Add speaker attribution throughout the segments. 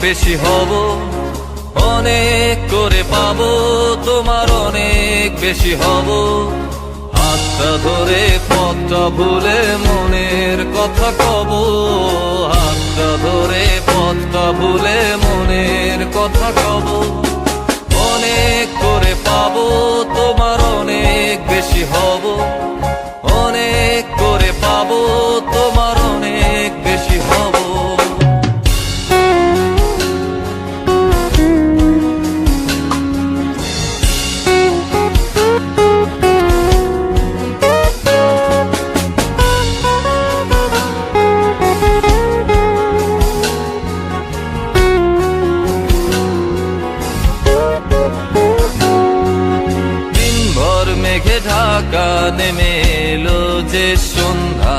Speaker 1: বেশি হব, অনেক করে পাবো, তোমার অনেক বেশি হব। হাতটা ধরে পথটা ভুলে মনের কথা কব, হাতটা ধরে পথটা ভুলে মনের কথা কব। অনেক করে পাবো, তোমার অনেক বেশি হব, অনেক করে পাবো, তোমার অনেক বেশি হব। মেঘে ঢাকা নেমে এলো যে সন্ধ্যা,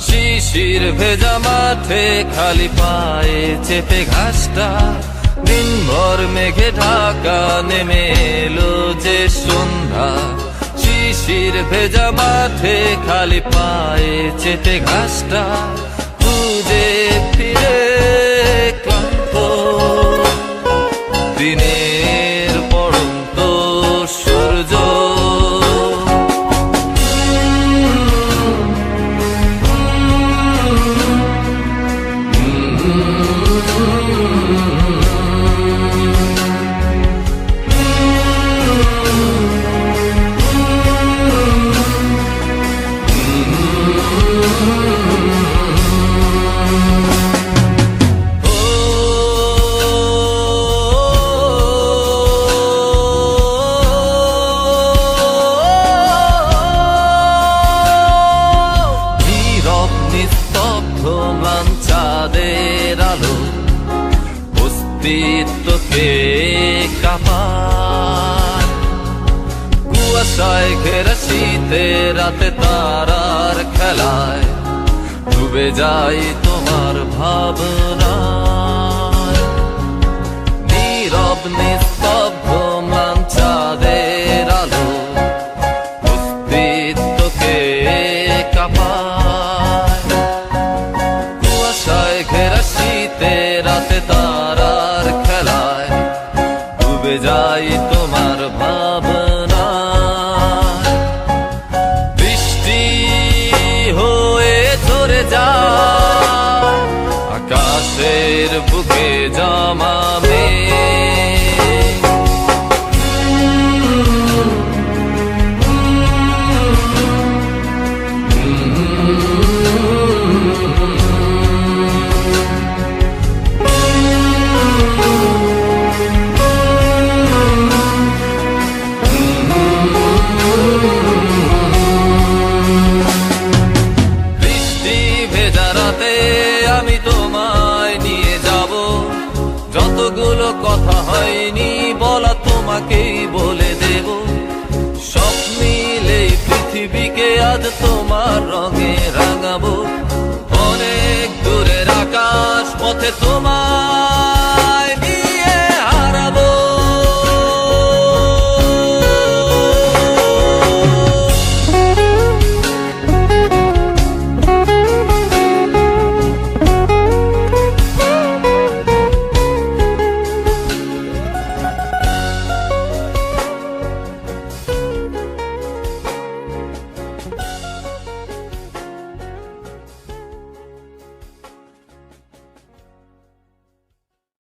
Speaker 1: শিশির ভেজা মাঠে খালি পায়ে চেপে ঘাসটা। দিনভর মেঘে ঢাকা নেমে এলো যে সন্ধ্যা, শিশির ভেজা মাঠে খালি পায়ে চেপে ঘাসটা। খুঁজে ফিরে ক্লান্ত দিনের পড়ন্ত সূর্য, চাঁদের আলো অস্তিত্বকে কাঁপায়। কুয়াশায় ঘেরা শীতে রাতে তারার খেলায় ডুবে যাই তোমার ভাবনায়। নীরব নিস্তব্ধ ম্লান চাঁদের আলো অস্তিত্বকে কাঁপায়। কুয়াশায় ঘেরা শীতে রাতে তারার খেলায় ডুবে যাই তোমার ভাবনায়। বৃষ্টি হয়ে ঝরে যায় আকাশের বুকে জমা মেঘ, আমি তোমায় নিয়ে যাব। যতগুলো কথা হয়নি বলা তোমাকেই বলে দেব। সব মিলে পৃথিবীকে আজ তোমার রঙে রাঙাবো। অনেক দূরের আকাশ পথে তোমার